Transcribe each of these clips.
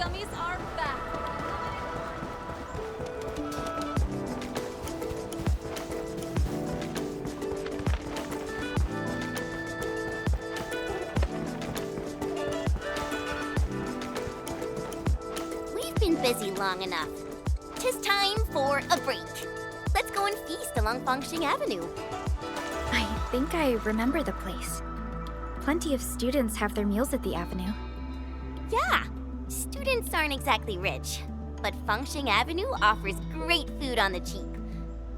gummies are back. We've been busy long enough. 'Tis time for a break. Let's go and feast along Fangxing Avenue. I think I remember the place. Plenty of students have their meals at the avenue. Yeah, students aren't exactly rich, but Fangxing Avenue offers great food on the cheap.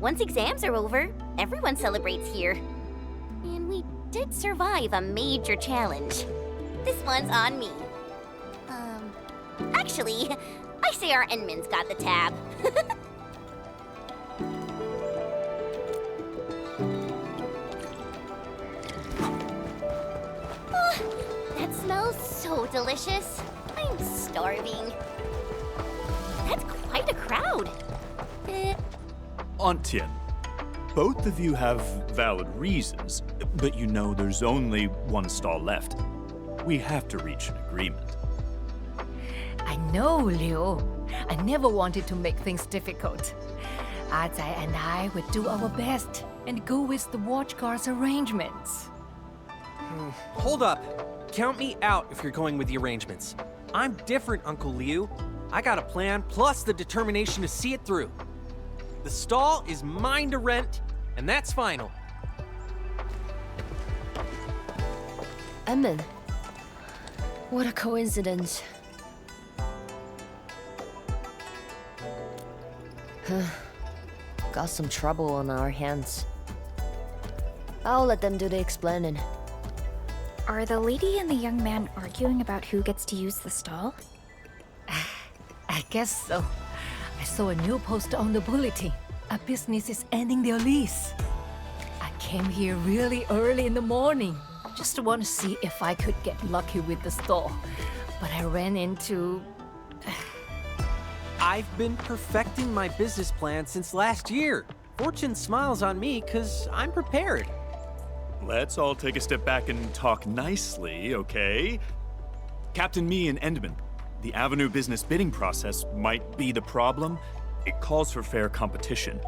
Once exams are over, everyone celebrates here. And we did survive a major challenge. This one's on me. Actually, I say our Enman's got the tab. That smells so delicious. I'm starving. That's quite a crowd. Aunt Tian, both of you have valid reasons, but you know there's only one stall left. We have to reach an agreement. I know, Liu. I never wanted to make things difficult. Azai and I would do our best and go with the watch guard's arrangements. Hold up. Count me out if you're going with the arrangements. I'm different, Uncle Liu. I got a plan plus the determination to see it through. The stall is mine to rent, and that's final. Enman. What a coincidence. Got some trouble on our hands. I'll let them do the explaining. Are the lady and the young man arguing about who gets to use the stall? I guess so. I saw a new poster on the bulletin. A business is ending their lease. I came here really early in the morning, just to want to see if I could get lucky with the stall. But I ran into... I've been perfecting my business plan since last year. Fortune smiles on me because I'm prepared. Let's all take a step back and talk nicely, okay? Captain Me and Endman, the Avenue business bidding process might be the problem. It calls for fair competition.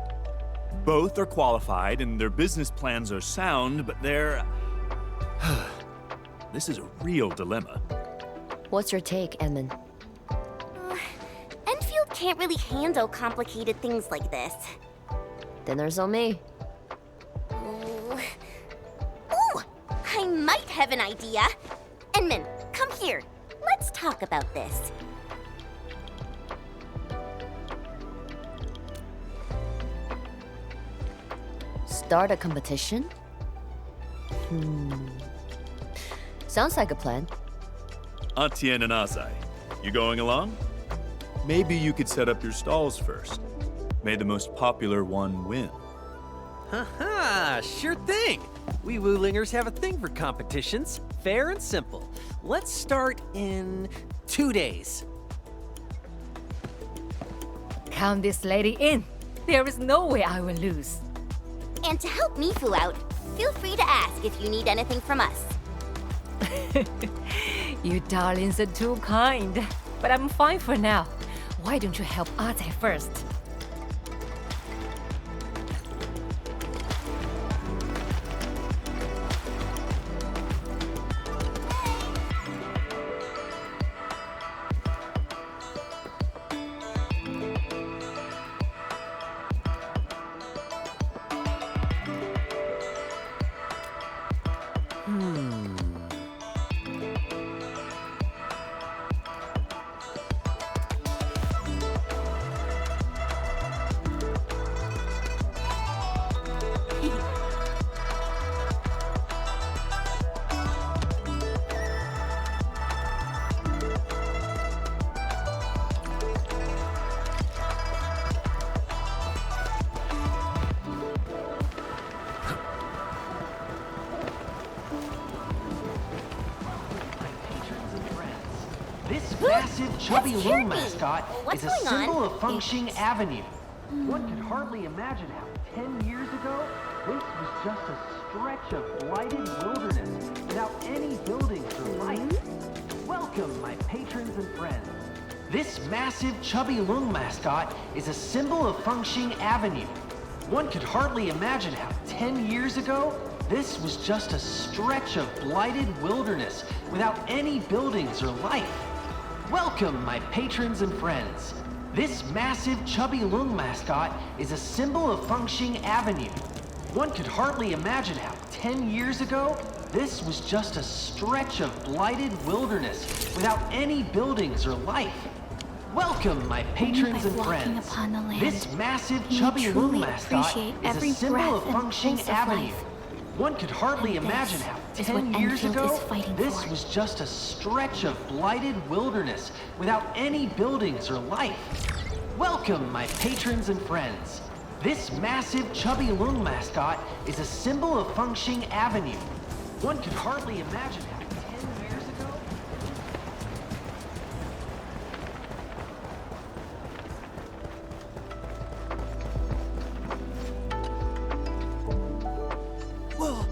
Both are qualified and their business plans are sound, but they're... This is a real dilemma. What's your take, Enman? Enfield can't really handle complicated things like this. Then there's on me. Ooh, I might have an idea. Enman, come here. Let's talk about this. Start a competition? Sounds like a plan. Aunt Tian and Azai, you going along? Maybe you could set up your stalls first. May the most popular one win. Haha, sure thing. We Wulingers have a thing for competitions. Fair and simple. Let's start in 2 days. Count this lady in. There is no way I will lose. And to help Mifu out, feel free to ask if you need anything from us. You darlings are too kind. But I'm fine for now. Why don't you help Azai first? This massive, chubby Let's little hear me. mascot What's is a going on? symbol of Fangxing Avenue. One could hardly imagine how 10 years ago, this was just a stretch of blighted wilderness without any buildings or life. Welcome, my patrons and friends. This massive chubby Lung mascot is a symbol of Fengxing Avenue. One could hardly imagine how 10 years ago, this was just a stretch of blighted wilderness without any buildings or life. Welcome, my patrons and friends. This massive chubby Lung mascot is a symbol of Fengxing Avenue. One could hardly imagine how 10 years ago, this was just a stretch of blighted wilderness without any buildings or life. Welcome, my patrons and friends. This massive chubby Lung mascot is a symbol of Fengxing Avenue. One could hardly imagine how 10 years ago, this was just a stretch of blighted wilderness without any buildings or life. Welcome, my patrons and friends. This massive chubby Lung mascot is a symbol of Fengxing Avenue. One could hardly imagine how 10 years ago... Whoa!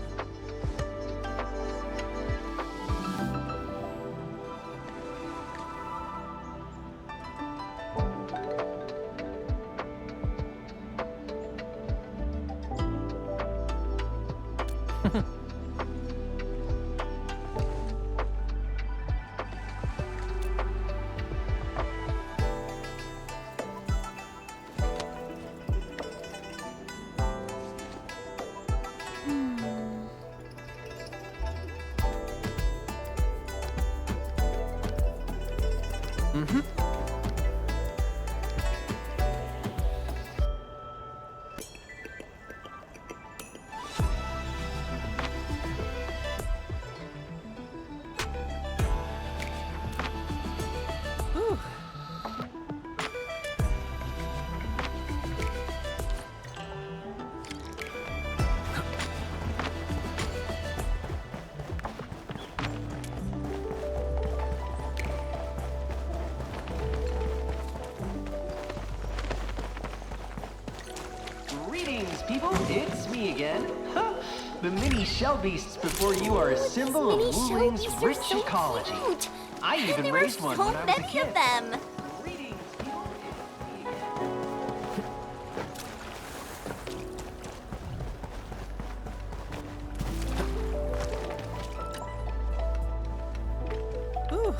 Greetings, people. It's me again. Huh. The mini shell beasts before you are a symbol of Mini Wuling's showbeasts are rich so ecology. cute. I And even there were raised one so when I was a many kid. of them. Greetings, people. It's me again. Whew.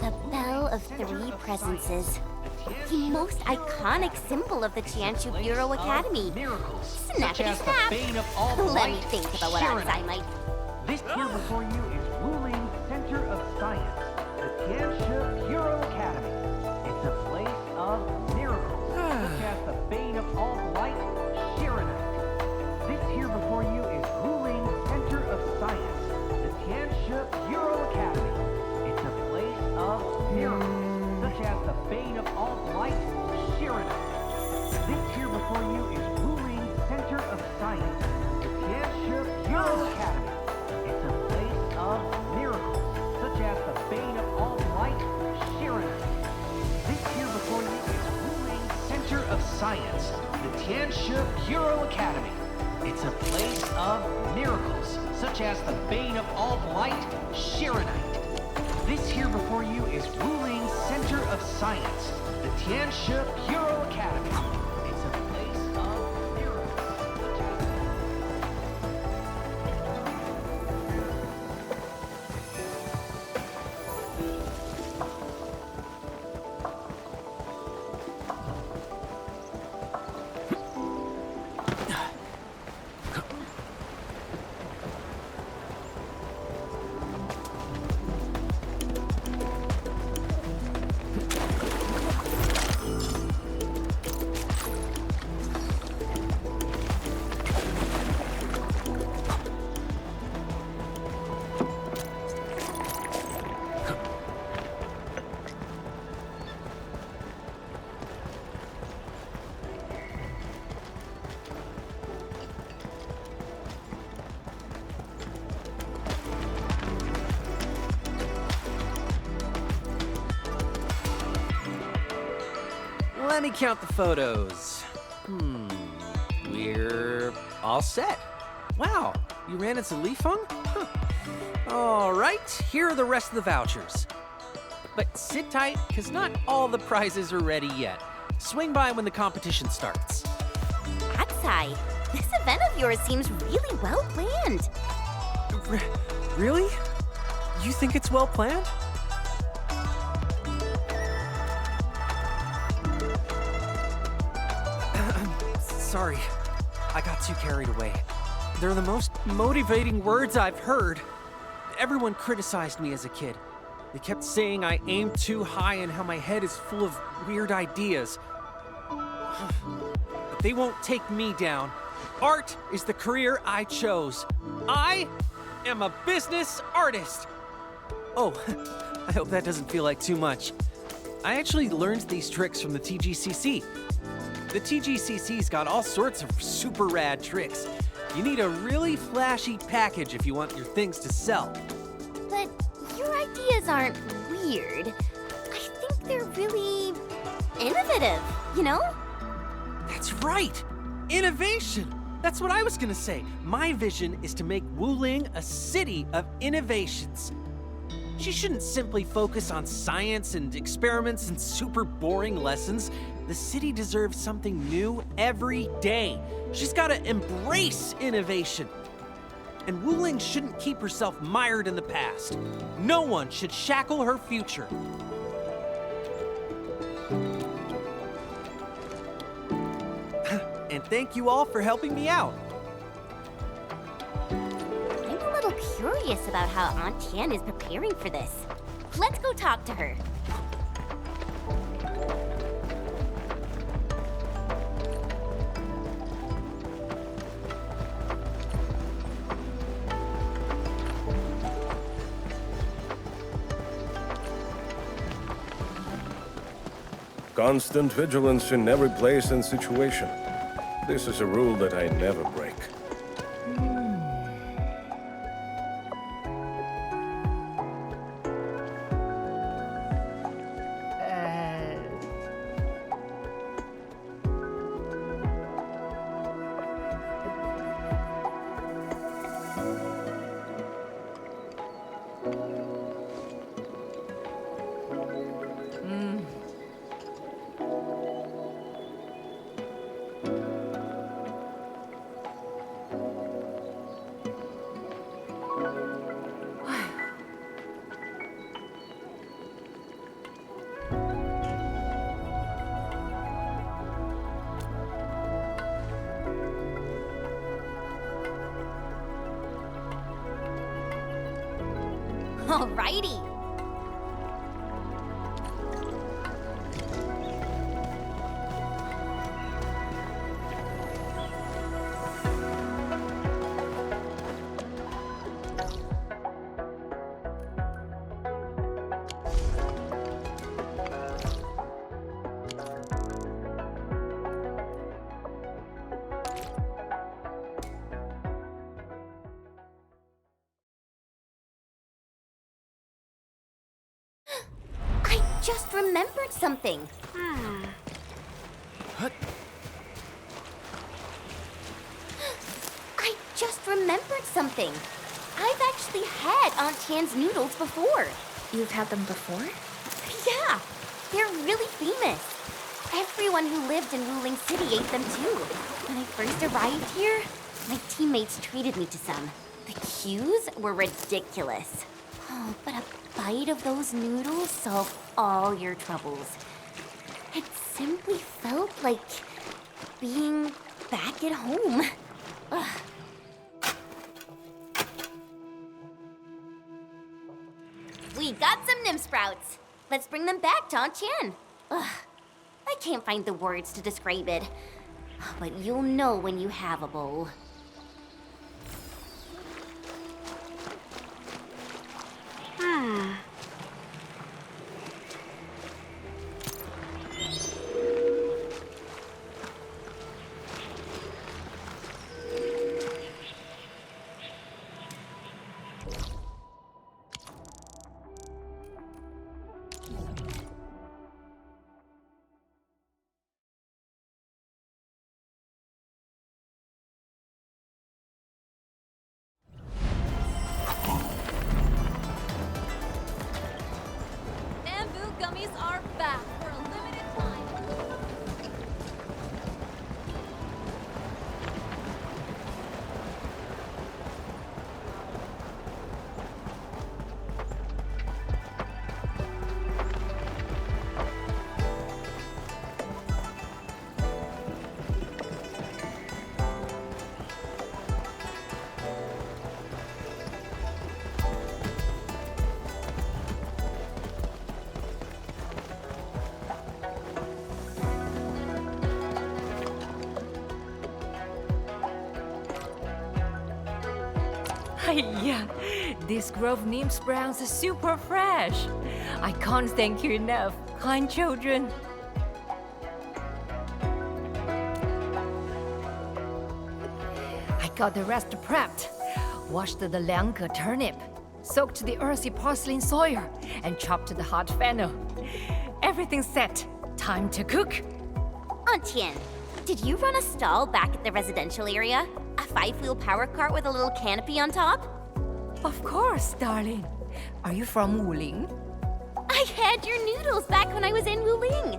The Bell of Three Presences. The most iconic symbol of the Tianshu Bureau Academy. Miracles, such Snappity as the snap. bane of all Let me light, think about what else I might... This here before you is Wuling Center of Science, the Tianshu Bureau Academy. It's a place of miracles, such as the bane of all light, Shiranite. This here before you is Wuling Center of Science, the Tianshu Bureau Academy. It's a place of miracles, such as the bane of all light, Shiranite. This here before you is Wuling Center of Science, the Tianshu Bureau Academy. It's a place of miracles, such as the bane of all light, Shiranite. This here before you is Wuling Center of Science, the Tianshu Bureau Academy. It's a place of miracles, such as the bane of all light, Shiranite. This here before you is Wuling Center of Science, the Tianshu Bureau Academy. It's a place of miracles, such as... Let me count the photos. We're all set. Wow, you ran into Lifeng? Huh. All right, here are the rest of the vouchers. But sit tight, because not all the prizes are ready yet. Swing by when the competition starts. Aksai, this event of yours seems really well planned. Really? You think it's well planned? Sorry, I got too carried away. They're the most motivating words I've heard. Everyone criticized me as a kid. They kept saying I aim too high and how my head is full of weird ideas. But they won't take me down. Art is the career I chose. I am a business artist. Oh, I hope that doesn't feel like too much. I actually learned these tricks from the TGCC. The TGCC's got all sorts of super rad tricks. You need a really flashy package if you want your things to sell. But your ideas aren't weird. I think they're really innovative, you know? That's right! Innovation! That's what I was gonna say. My vision is to make Wuling a city of innovations. She shouldn't simply focus on science and experiments and super boring lessons. The city deserves something new every day. She's gotta embrace innovation. And Wuling shouldn't keep herself mired in the past. No one should shackle her future. And thank you all for helping me out. I'm a little curious about how Aunt Tian is preparing for this. Let's go talk to her. Constant vigilance in every place and situation. This is a rule that I never break. Alrighty. I just remembered something. I just remembered something. I've actually had Aunt Tian's noodles before. You've had them before? Yeah, they're really famous. Everyone who lived in Wuling City ate them too. When I first arrived here, my teammates treated me to some. The queues were ridiculous. Oh, but a bite of those noodles solved all your troubles. It simply felt like being back at home. Ugh. We got some Nim Sprouts. Let's bring them back to Aunt Tian. Ugh. I can't find the words to describe it. But you'll know when you have a bowl. Yeah, this Grove Nymphs Browns is super fresh. I can't thank you enough, kind children. I got the rest prepped. Washed the liange turnip, soaked the earthy parsley in soya, and chopped the hot fennel. Everything's set. Time to cook. Aunt Tian, did you run a stall back at the residential area? A 5-wheel power cart with a little canopy on top? Of course, darling. Are you from Wuling? I had your noodles back when I was in Wuling.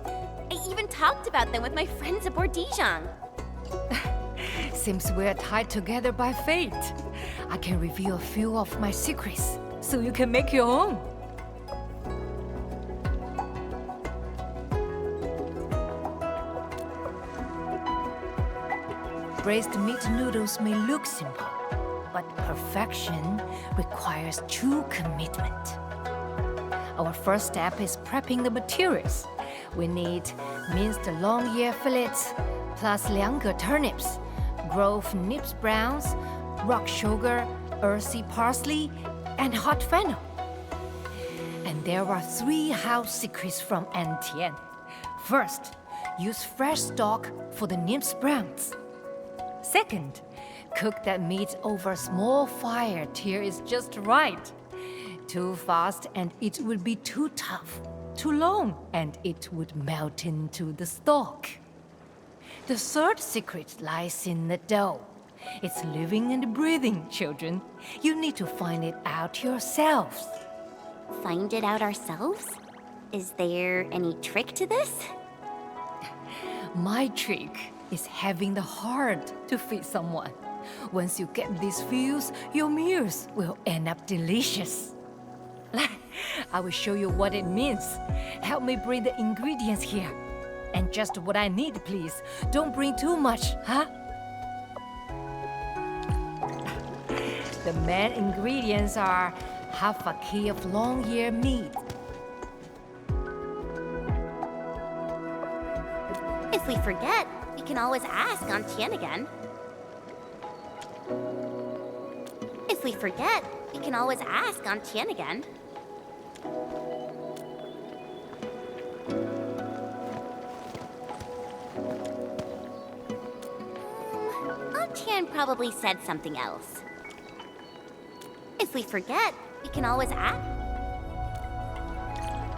I even talked about them with my friends aboard Dijon. Seems we're tied together by fate. I can reveal a few of my secrets, so you can make your own. Braised meat noodles may look simple, but perfection requires true commitment. Our first step is prepping the materials. We need minced long ear fillets, plus liange turnips, Grove Nymphs Browns, rock sugar, earthy parsley, and hot fennel. And there are 3 house secrets from Aunt Tian. First, use fresh stock for the Nymphs Browns. Second, cook that meat over a small fire till it's just right. Too fast and it would be too tough. Too long and it would melt into the stock. The third secret lies in the dough. It's living and breathing, children. You need to find it out yourselves. Find it out ourselves? Is there any trick to this? My trick is having the heart to feed someone. Once you get these feels, your meals will end up delicious. I will show you what it means. Help me bring the ingredients here. And just what I need, please. Don't bring too much, huh? The main ingredients are half a key of long ear meat. If we forget, we can always ask Aunt Tian again. If we forget, we can always ask Aunt Tian again. Aunt Tian probably said something else. If we forget, we can always ask.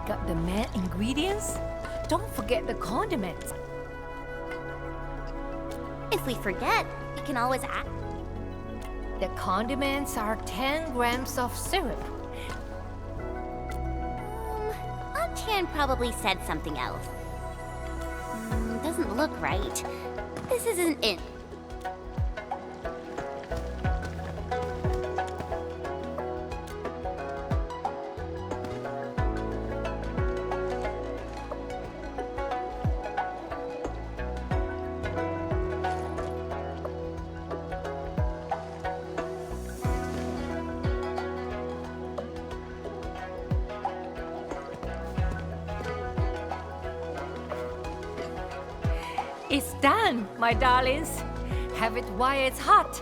Got the main ingredients? Don't forget the condiments. If we forget, we can always ask. The condiments are 10 grams of syrup. Aunt Tian probably said something else. Doesn't look right. This isn't it. It's done, my darlings. Have it while it's hot.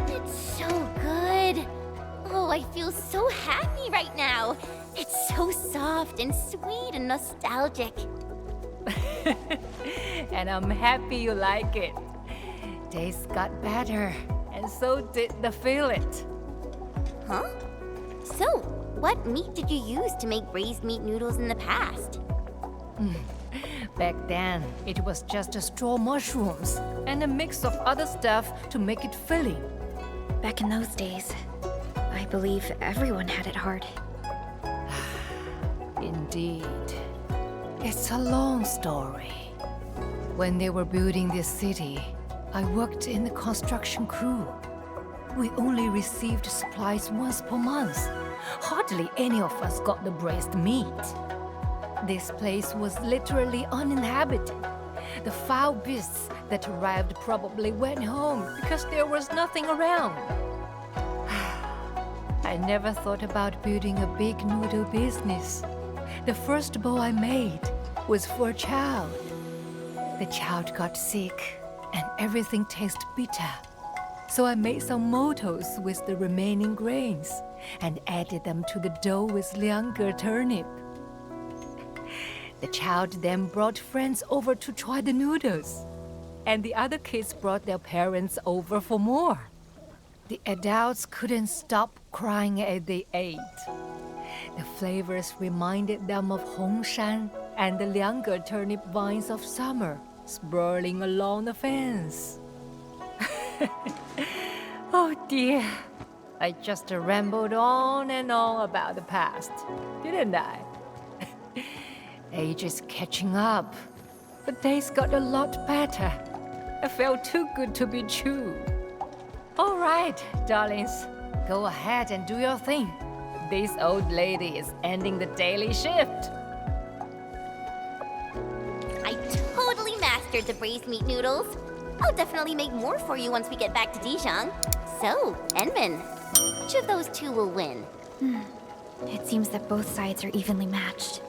It's so good. Oh, I feel so happy right now. It's so soft and sweet and nostalgic. And I'm happy you like it. Taste got better, and so did the fillet. Huh? So, what meat did you use to make braised meat noodles in the past? Back then, it was just straw mushrooms and a mix of other stuff to make it filling. Back in those days, I believe everyone had it hard. Indeed. It's a long story. When they were building this city, I worked in the construction crew. We only received supplies once per month. Hardly any of us got the braised meat. This place was literally uninhabited. The foul beasts that arrived probably went home because there was nothing around. I never thought about building a big noodle business. The first bowl I made was for a child. The child got sick and everything tasted bitter. So I made some motos with the remaining grains and added them to the dough with liangge turnip. The child then brought friends over to try the noodles, and the other kids brought their parents over for more. The adults couldn't stop crying as they ate. The flavors reminded them of Hongshan and the liangge turnip vines of summer sprawling along the fence. Oh dear, I just rambled on and on about the past, didn't I? Age is catching up. The days got a lot better. I felt too good to be true. All right, darlings, go ahead and do your thing. This old lady is ending the daily shift. I totally mastered the braised meat noodles. I'll definitely make more for you once we get back to Dijon. So, Enman, which of those two will win? It seems that both sides are evenly matched.